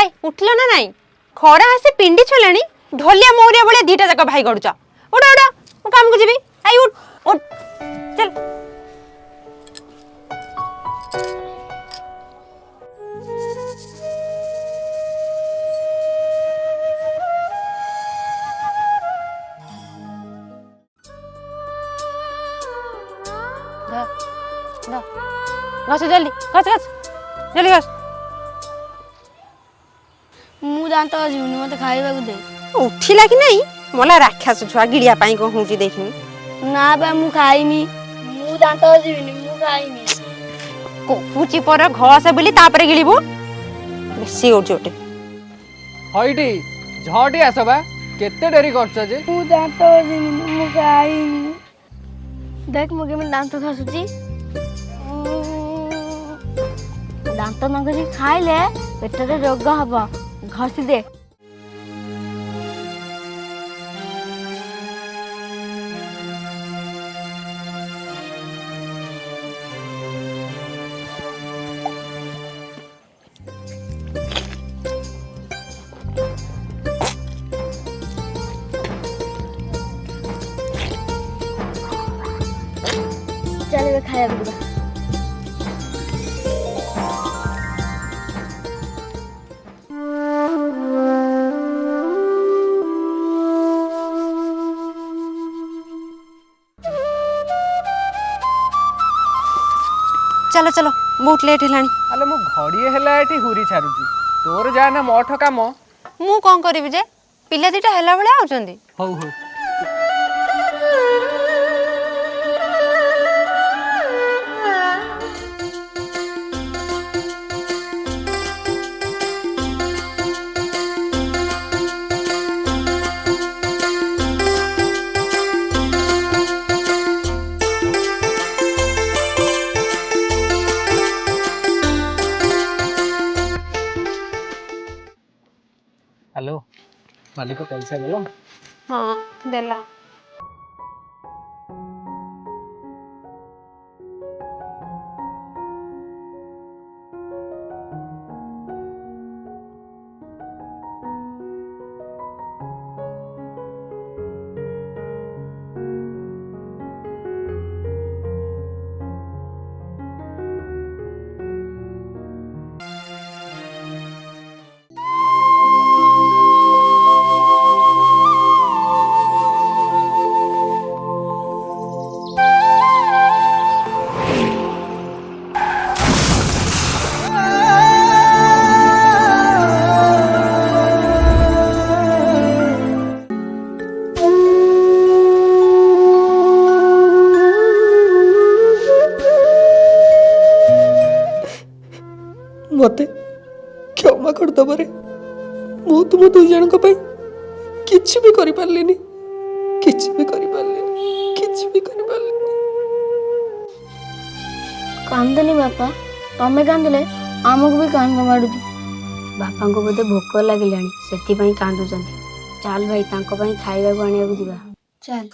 ए उठिल ना नहीं खरा आसे पिंडी छलानी ढोलिया मौरिया बळे दीटा जाक भाई गडुचा उड़ा उड़ा मु काम को जीबी आई उठ उठ चल घस जल्दी घस घस जल्दी घस मु दांत जीवनी मते खाइबा को दे उठिला कि नहीं मोला राक्षस छुआ गिड़िया पाई को हुची देखनी ना बा मु खाइमी मु दांत जीवनी मु खाइमी कोहुची पर घस बोली तापरे गिळिबो बेसी उठ जोटे हईटी झटी आसबा केते डेरी करछ जे मु दांत जीवनी मु खाइमी देख मु के दांत खसुची दांत नगरी खाइले पेटरे रोग हबो घसी दे चल खाया बिल्ला चलो चलो बहुत लेट हेलानी अले मु घड़िए हेला एठी हुरी छारुची तोर जा ना मठ काम मु कोन करिवि जे पिला दिटा हेला बळे आउचंदी हौ हौ हेलो मालिक पैसा देलो हां देला मते क्षमा कर दबरे मु तुम दुई जन को पाई किछि भी करि पारलिनी किछि भी करि पारलिनी किछि भी करि पारलिनी कांदनी बापा तमे कांदले आमको भी कांद माडुची बापा को बोधे भोक लागिलानी सेति पई कांदुचंती चल भाई तांको पई खाइबा को आनिया को दिबा चल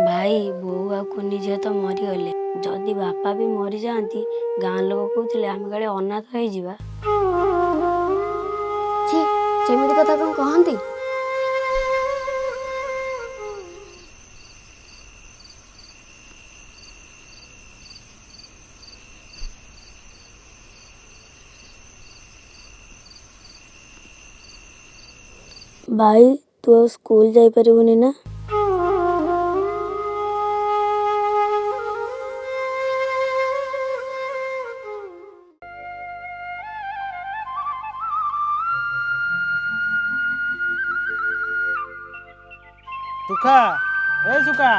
भाई बो आ कुनी झे तो मरी गले जदि बापा भी मरी जाती गाँ लोग कहते आम काले अनाथ हो जावा सेमिति कथा कौन कहती भाई तू स्कूल जाई परिबुनी ना ସୁଖା ଏ ସୁଖା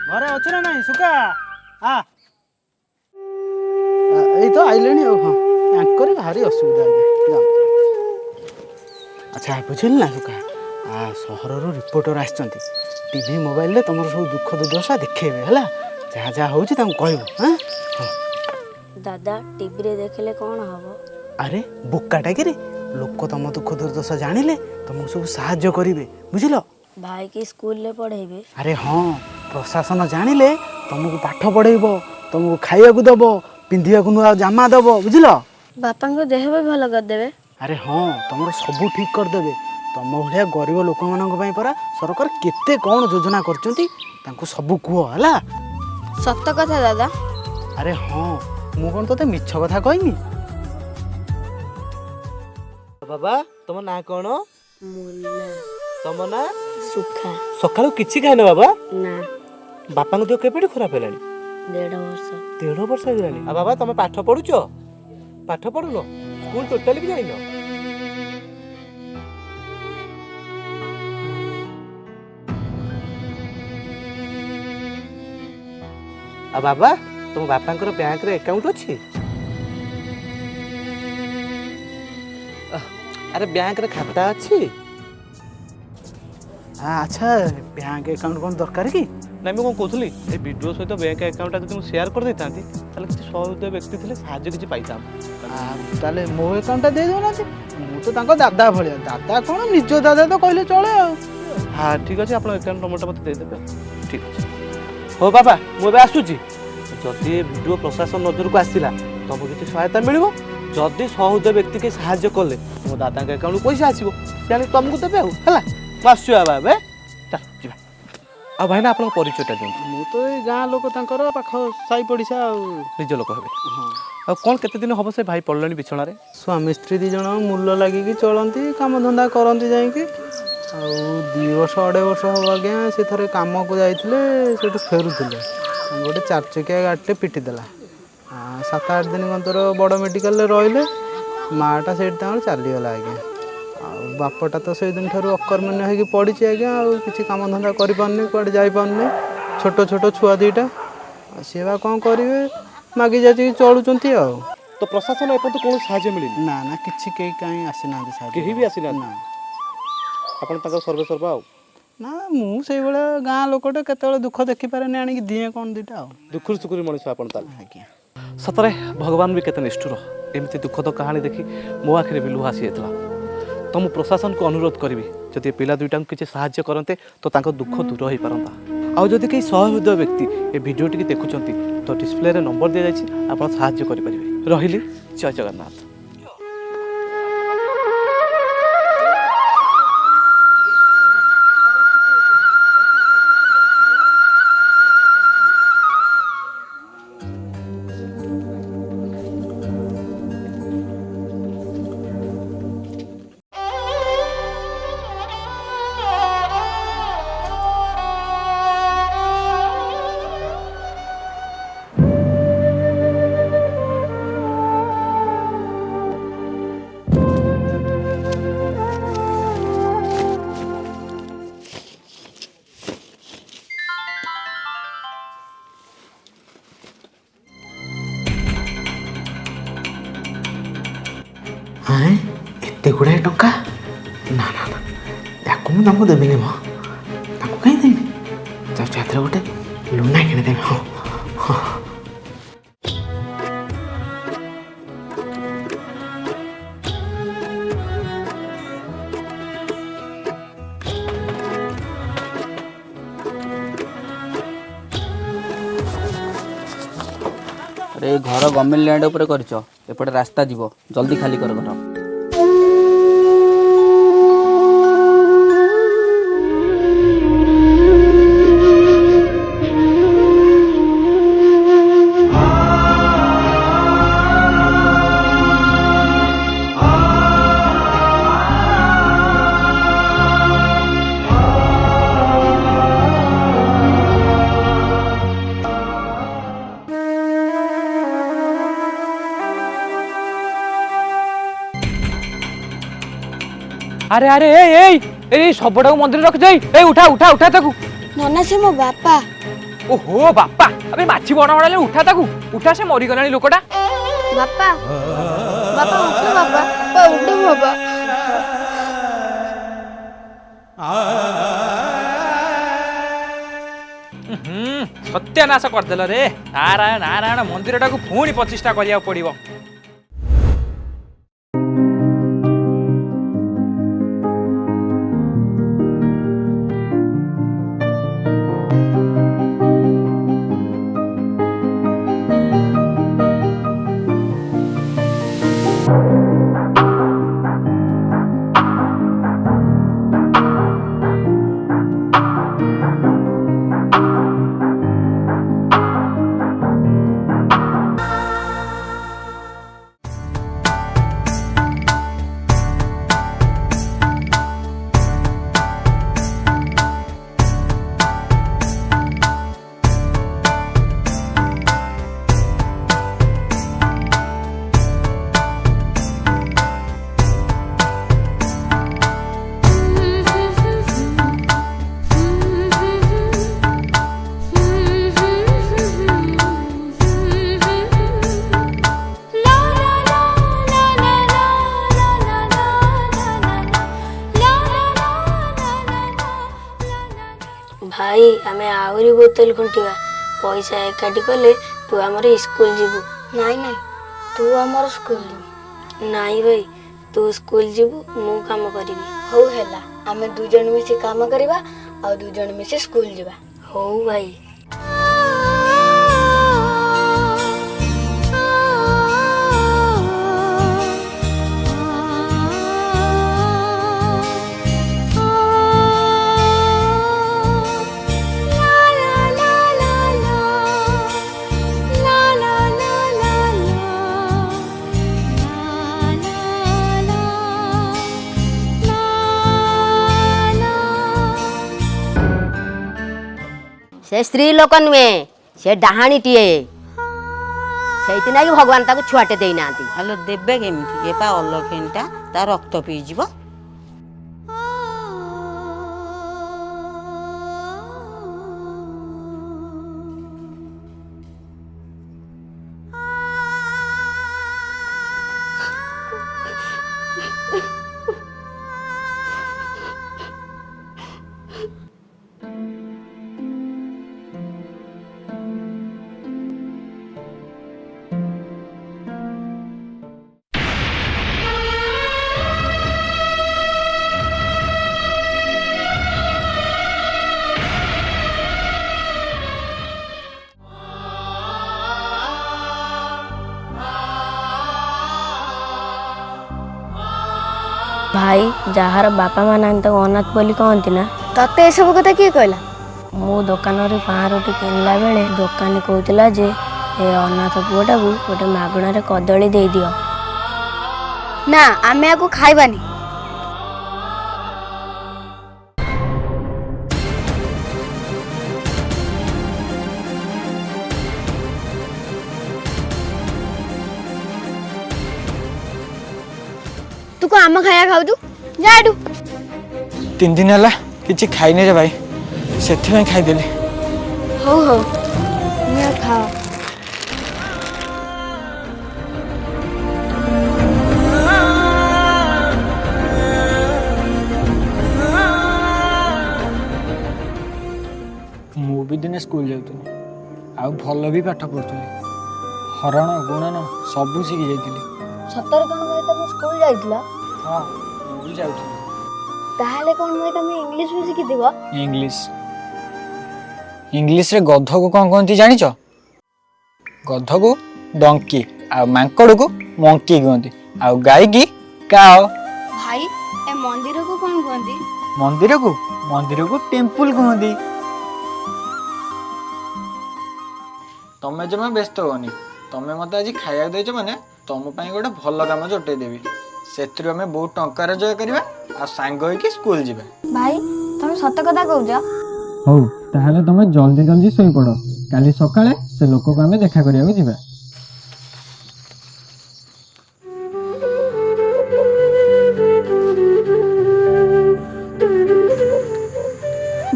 ଘରେ ଅଛୁ ନା ନାହିଁ ସୁଖା ଏଇ ତ ଆଇଲେଣି ଆଉ ହଁ ୟାଙ୍କର ଭାରି ଅସୁବିଧା ଆଜ୍ଞା ଆଚ୍ଛା ବୁଝିଲି ନା ସୁଖା ସହରରୁ ରିପୋର୍ଟର ଆସିଛନ୍ତି ଟିଭି ମୋବାଇଲରେ ତମର ସବୁ ଦୁଃଖ ଦୁର୍ଦଶା ଦେଖେଇବେ ହେଲା ଯାହା ଯାହା ହେଉଛି ତାଙ୍କୁ କହିବୁ ହଁ ଦାଦା ଟିଭିରେ ଦେଖିଲେ କ'ଣ ହବ? ଆରେ ବୋକାଟା କିରେ ଲୋକ ତମ ଦୁଃଖ ଦୁର୍ଦଶା ଜାଣିଲେ ତମକୁ ସବୁ ସାହାଯ୍ୟ କରିବେ ବୁଝିଲ ଭାଇ କି ସ୍କୁଲରେ ପଢ଼େଇବେ? ଆରେ ହଁ ପ୍ରଶାସନ ଜାଣିଲେ ତମକୁ ପାଠ ପଢ଼େଇବ ତମକୁ ଖାଇବାକୁ ଦେବ ପିନ୍ଧିବାକୁ ନୂଆ ଜାମା ଦେବ ବୁଝିଲ ବାପାଙ୍କ ଦେହ ବି ଭଲ କରିଦେବେ? ଆରେ ହଁ ତମର ସବୁ ଠିକ୍ କରିଦେବେ ତମ ଭଳିଆ ଗରିବ ଲୋକମାନଙ୍କ ପାଇଁ ପରା ସରକାର କେତେ କ'ଣ ଯୋଜନା କରିଛନ୍ତି ତାଙ୍କୁ ସବୁ କୁହ ହେଲା ସତ କଥା ଦାଦା। ଆରେ ହଁ ମୁଁ କ'ଣ ତୋତେ ମିଛ କଥା କହିନି ବାବା ତମ ନାଁ କ'ଣ ତମ ନାଁ ସୁଖା। ସକାଳୁ କିଛି ଖାଇନ ବାବା ନା ବାପାଙ୍କ ଦେହ କେବେଠୁ ଖରାପ ହେଲାଣି 1.5 ବର୍ଷ। 1.5 ବର୍ଷ ହେଇଗଲାଣି ଆଉ ବାବା ତମେ ପାଠ ପଢୁଛ ପାଠ ପଢୁନ ସ୍କୁଲ ଟୋଟାଲି ବି ଯାଇନ ଆଉ ବାବା ତମ ବାପାଙ୍କର ବ୍ୟାଙ୍କରେ ଆକାଉଣ୍ଟ ଅଛି ଆରେ ବ୍ୟାଙ୍କରେ ଖାତା ଅଛି ଆଚ୍ଛା ବ୍ୟାଙ୍କ ଆକାଉଣ୍ଟ କ'ଣ ଦରକାର କି ନାଇଁ ମୁଁ କ'ଣ କହୁଥିଲି ଏ ଭିଡ଼ିଓ ସହିତ ବ୍ୟାଙ୍କ ଆକାଉଣ୍ଟଟା ଯଦି ମୁଁ ସେୟାର କରିଦେଇଥାନ୍ତି ତାହେଲେ କିଛି ସହୃଦୟ ବ୍ୟକ୍ତି ଥିଲେ ସାହାଯ୍ୟ କିଛି ପାଇଥାନ୍ତି ତାହେଲେ ମୋ ଆକାଉଣ୍ଟଟା ଦେଇଦେଉନାହାନ୍ତି ମୁଁ ତ ତାଙ୍କ ଦାଦା ଭଳିଆ ଦାଦା କ'ଣ ନିଜ ଦାଦା ତ କହିଲେ ଚଳେ ଆଉ ହଁ ଠିକ୍ ଅଛି ଆପଣ ଆକାଉଣ୍ଟ ନମ୍ବରଟା ମୋତେ ଦେଇଦେବେ ଠିକ୍ ଅଛି ହଉ ବାବା ମୁଁ ଏବେ ଆସୁଛି ଯଦି ଏ ଭିଡ଼ିଓ ପ୍ରଶାସନ ନଜରକୁ ଆସିଲା ତମକୁ କିଛି ସହାୟତା ମିଳିବ ଯଦି ସହୃଦୟ ବ୍ୟକ୍ତି କେହି ସାହାଯ୍ୟ କଲେ ମୋ ଦାଦାଙ୍କ ଆକାଉଣ୍ଟକୁ ପଇସା ଆସିବ ସେ ଆଣି ତମକୁ ଦେବେ ଆଉ ହେଲା ମୁଁ ଆସୁଛି ବାବା ଏବେ ଚାଲ ଯିବା ଆଉ ଭାଇନା ଆପଣଙ୍କ ପରିଚୟଟା ଦିଅନ୍ତୁ ମୁଁ ତ ଏଇ ଗାଁ ଲୋକ ତାଙ୍କର ପାଖ ସାହି ପଡ଼ିଶା ଆଉ ନିଜ ଲୋକ ହେବେ ଆଉ କ'ଣ କେତେ ଦିନ ହେବ ସେ ଭାଇ ପଡ଼ିଲେଣି ବିଛଣାରେ ସ୍ୱାମୀ ସ୍ତ୍ରୀ 2 ଜଣ ମୂଲ ଲାଗିକି ଚଳନ୍ତି କାମଧନ୍ଦା କରନ୍ତି ଯାଇକି ଆଉ 2 ବର୍ଷ 2.5 ବର୍ଷ ହେବ ଆଜ୍ଞା ସେ ଥରେ କାମକୁ ଯାଇଥିଲେ ସେଠୁ ଫେରୁଥିଲେ ଗୋଟେ 4 ଚକିଆ ଗାଡ଼ିଟେ ପିଟିଦେଲା 7-8 ଦିନ କନ୍ତର ବଡ଼ ମେଡ଼ିକାଲରେ ରହିଲେ ମାଆଟା ସେଇଠି ତାଙ୍କର ଚାଲିଗଲା ଆଜ୍ଞା ଆଉ ବାପଟା ତ ସେଇଦିନ ଠାରୁ ଅକର୍ମଣ୍ୟ ହେଇକି ପଡ଼ିଛି ଆଜ୍ଞା ଆଉ କିଛି କାମଧନ୍ଦା କରିପାରୁନି କୁଆଡ଼େ ଯାଇପାରୁନି ଛୋଟ ଛୋଟ ଛୁଆ 2ଟା ସିଏ ବା କ'ଣ କରିବେ ମାଗି ଯାଚିକି ଚଳୁଛନ୍ତି ଆଉ ତ ପ୍ରଶାସନ ଏପର୍ଯ୍ୟନ୍ତ କୌଣସି ସାହାଯ୍ୟ ମିଳିନି ନା ନା କିଛି କେହି କାହିଁ ଆସିନାହାନ୍ତି ସାହାଯ୍ୟ କେହି ବି ଆସିନାହାନ୍ତି ନା ଆପଣ ତାଙ୍କ ସର୍ବେସର୍ବା ଆଉ ନା ମୁଁ ସେଇଭଳିଆ ଗାଁ ଲୋକଟେ କେତେବେଳେ ଦୁଃଖ ଦେଖିପାରେନି ଆଣିକି ଦିଏ କ'ଣ 2ଟା ଆଉ ଦୁଃଖରୁ ସୁଖରୁ ମଣିଷ ଆପଣ ତାହେଲେ ଆଜ୍ଞା ସତରେ ଭଗବାନ ବି କେତେ ନିଷ୍ଠୁର ଏମିତି ଦୁଃଖଦ କାହାଣୀ ଦେଖି ମୋ ଆଖିରେ ବି ଲୁହ ଆସିଯାଇଥିଲା ତ ମୁଁ ପ୍ରଶାସନକୁ ଅନୁରୋଧ କରିବି ଯଦି ଏ ପିଲା 2ଟାଙ୍କୁ କିଛି ସାହାଯ୍ୟ କରନ୍ତେ ତ ତାଙ୍କ ଦୁଃଖ ଦୂର ହୋଇପାରନ୍ତା ଆଉ ଯଦି କେହି ସହୃଦୟ ବ୍ୟକ୍ତି ଏ ଭିଡ଼ିଓଟିକି ଦେଖୁଛନ୍ତି ତ ଡିସପ୍ଲେରେ ନମ୍ବର ଦିଆଯାଇଛି ଆପଣ ସାହାଯ୍ୟ କରିପାରିବେ ରହିଲି ଜୟ ଜଗନ୍ନାଥ ହଁ ଏତେ ଗୁଡ଼ାଏ ଟଙ୍କା ନା ନା ନା ତାକୁ ମୁଁ ତାଙ୍କୁ ଦେବିନି ମ ତାଙ୍କୁ କାହିଁ ଦେବି ଯାଉଛି ହାତରେ ଗୋଟେ ଲୁନା କିଣିଦେବି ହଁ ହଁ ଆରେ ଏ ଘର ଗଭର୍ଣ୍ଣମେଣ୍ଟ ଲ୍ୟାଣ୍ଡ ଉପରେ କରିଛ ଏପଟେ ରାସ୍ତା ଯିବ ଜଲ୍ଦି ଖାଲି କର ଘର আরে আরে এই এই ଏଇ ଶବଟାକୁ ମନ୍ଦିରରେ ରଖିଯାଇ ଏ ଉଠା ଉଠା ଉଠା ତାକୁ। ନନା ସେ ମୋ ବାପା। ଓହୋ ବାପା ଆବେ ମାଛି ବଣ ବଣାଲେ ଉଠା ତାକୁ ଉଠା ସେ ମରିଗଲାଣି ଲୋକଟା। ବାପା ବାପା ଉଠ ବାପା ଉଠ ବାପା। ସତ୍ୟାନାଶ କରିଦେଲ ରେ। ନାରାୟଣ ନାରାୟଣ ମନ୍ଦିରଟାକୁ ପୁଣି ପ୍ରତିଷ୍ଠା କରିବାକୁ ପଡିବ। भाई आमे आहरी बोतल खुंटिवा पैसा एकाठी कले तू आमर स्कूल जीवु। नाई नाई तू आमर स्कूल जीवु। नाई भाई तू स्कूल जीवु मु काम करिवि। हो हेला आमे दु जण मिसी काम करिवा आ दु जण मिसी स्कूल जीवा। हो भाई। से स्त्री लोक नुहे से डाहाणीटीए से भगवान ताको छुआटे दे ना हेलो देबे केमिति एपा अलखेनटा ता रक्त पी जीवो। भाई जार बापा माँ ना अनाथ बोली कहती ना तते ये सब कथा किए कहला? मु दुकान रे 5 रोटी किनला बेले दुकानी कहूला जे ए अनाथ पुआटा को गोटे मागणार कदली दे दियो ना आमे आको खाइबानी। तू को आम खाया खाऊ जा 3 दिन है किसी खाई रे भाई से खाईदेली। हो हो खाओ। मु भी दिने स्कूल जाऊँ आ भल भी पाठ पढ़ुली हरण गुणन सबू शिखी जाइली। सतर कौन भाई तुम स्कूल जाइतिला? हाँ मु भी जाऊँ। ताहले कौन भाई तुम इंग्लिश भी शिखी दिबो? इंग्लिश रे गध को कौन कहती जानिच? गध को डंकी आ मांकड़ को मंकी कहती आ गाय की काओ। भाई ए मंदिर को कौन कहती? मंदिर को टेम्पल कहती। तमें जमा व्यस्त होनी तमें मत आज खाया देच माने तुम गोटे भल कम जुटे देवी से बहुत टंका रोजगार करवा आ सांग होइके स्कूल जीवा। भाई तुम सत कथा कहूछ? हौ ताहले तुम जल्दी जल्दी सोई पड़ काली सकाळे से लोक को आमे देखा करिया जीवा।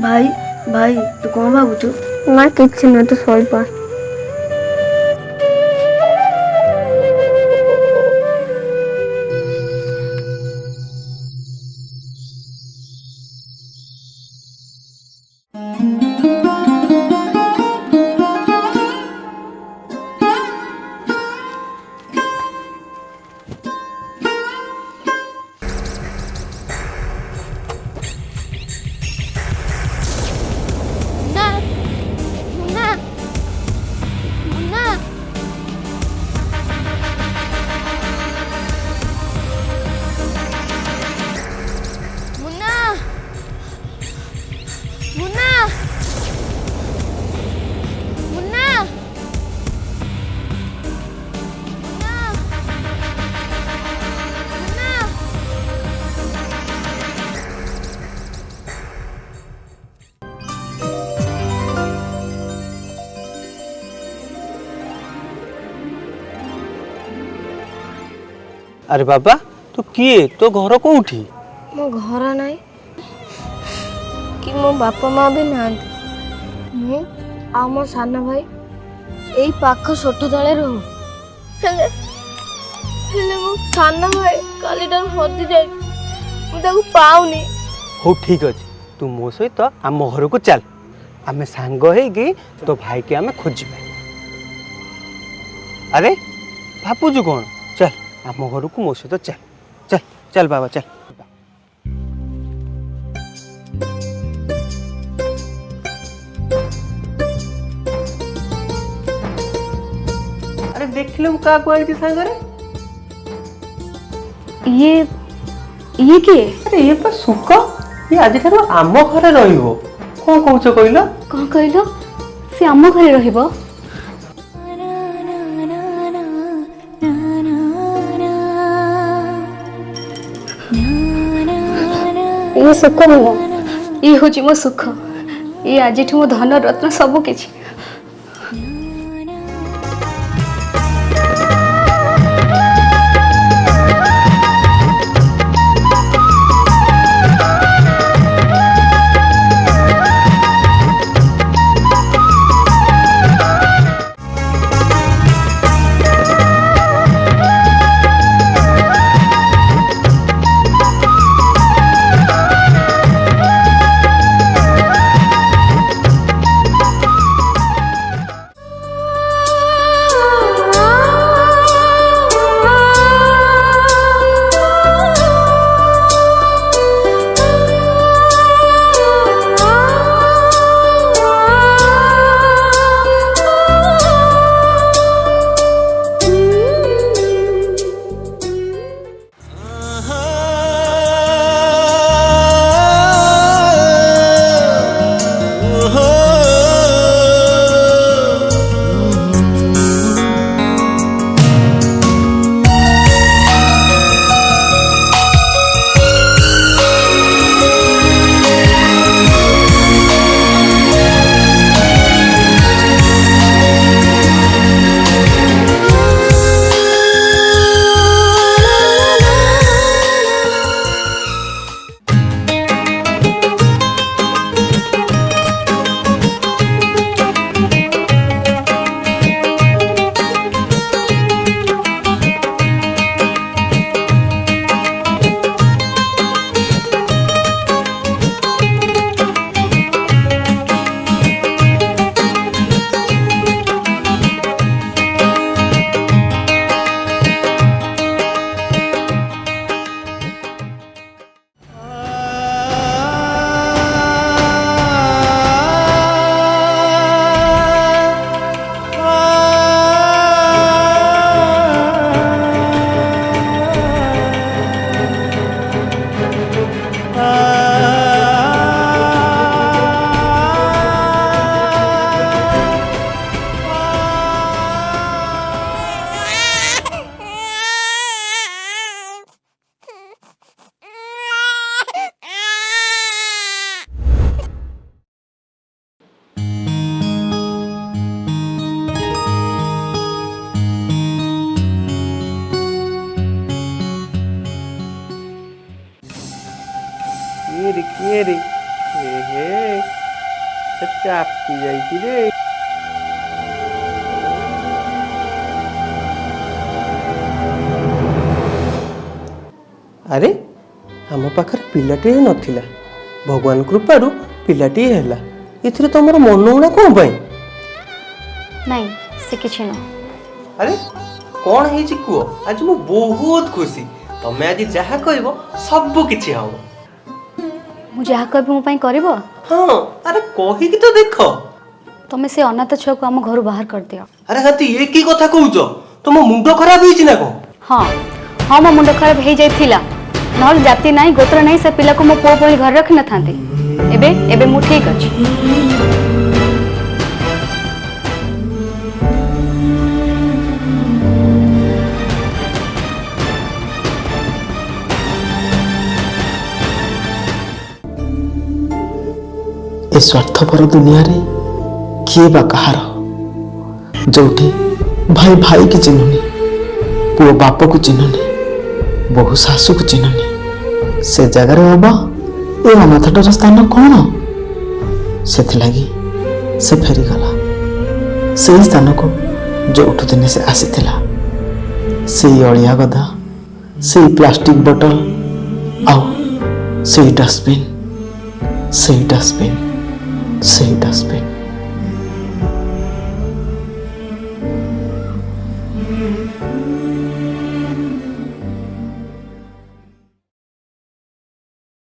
ଭାଇ ଭାଇ ତୁ କଣ ଭାବୁଛୁ? ନା କିଛି ନୁହେଁ, ତୁ ଶୋଇପଡ଼। अरे बाबा तू किए तो घर कोठी? ମୋ ଘର ନାହିଁ କି ମୋ ବାପା ମା ବି ନାହାନ୍ତି। ମୁଁ ଆଉ ମୋ ସାନ ଭାଇ ଏଇ ପାଖ ସୋଠ ତଳେ ରହୁ। ହେଲେ ମୋ ସାନ ଭାଇ କାଲିଠାରୁ ହଜି ଯାଇଛି, ମୁଁ ତାକୁ ପାଉନି। हो ठीक अच्छे तू मो सहित आम घर को चल, आम सांग होगी तो भाई के आम खोजा। अरे भापुचु कौन? चल आम घर को मो सहित चल चल चल बाबा चल। अरे देख लो क्या कहती सागरे ये किए? अरे ये पर सुख ये आज आम घरे रहिबो। कौन कहूच कहल? कौन कहल? से आम घरे रहिबो? ये सुख नुह, ये हूँ मो सुख। ये आज मो धन रत्न सब किछि। किए रे ଚାପି ଯାଇଛି ରେ। ଆରେ ଆମ ପାଖରେ ପିଲାଟିଏ ନଥିଲା, ଭଗବାନ କୃପାରୁ ପିଲାଟିଏ ହେଲା। ଏଥିରେ ତମର ମନଉଣା କ'ଣ ପାଇଁ? ନାଇଁ ସେ କିଛି ନୁହଁ। ଆରେ କ'ଣ ହେଇଛି କୁହ? ଆଜି ମୁଁ ବହୁତ ଖୁସି। ତମେ ଆଜି ଯାହା କହିବ ସବୁ କିଛି ହବ। ମୁଁ ଯାହା କହିବି ମୋ ପାଇଁ କରିବ? ହଁ, ଆରେ କହିକି ତ ଦେଖ। ତମେ ସେ ଅନାଥ ଛୁଆକୁ ଆମ ଘରୁ ବାହାର କରିଦିଅ। ଆରେ ହାତୀ, ଏ କି କଥା କହୁଛ? ତମ ମୁଣ୍ଡ ଖରାପ ହେଇଛି ନା କ'ଣ? ହଁ ହଁ, ମୋ ମୁଣ୍ଡ ଖରାପ ହେଇଯାଇଥିଲା, ନହେଲେ ଜାତି ନାହିଁ ଗୋତ୍ର ନାହିଁ ସେ ପିଲାକୁ ମୋ ପୁଅ ଭଳି ଘରେ ରଖିନଥାନ୍ତି। ଏବେ ଏବେ ମୁଁ ଠିକ ଅଛି। ଏ ସ୍ୱାର୍ଥପର ଦୁନିଆରେ କିଏ ବା କାହାର? ଯୋଉଠି ଭାଇ ଭାଇକି ଚିହ୍ନୁନି, ପୁଅ ବାପକୁ ଚିହ୍ନୁନି, ବୋହୂ ଶାଶୁକୁ ଚିହ୍ନୁନି, ସେ ଜାଗାରେ ବାବା ଏ ଅନାଥଟାର ସ୍ଥାନ କ'ଣ? ସେଥିଲାଗି ସେ ଫେରିଗଲା ସେଇ ସ୍ଥାନକୁ ଯୋଉଠୁ ଦିନେ ସେ ଆସିଥିଲା। ସେଇ ଅଳିଆ ଗଦା, ସେଇ ପ୍ଲାଷ୍ଟିକ ବୋଟଲ, ଆଉ ସେଇ ଡଷ୍ଟବିନ୍, ସେଇ ଡଷ୍ଟବିନ୍, ସେଇ ଡଷ୍ଟବିନ୍।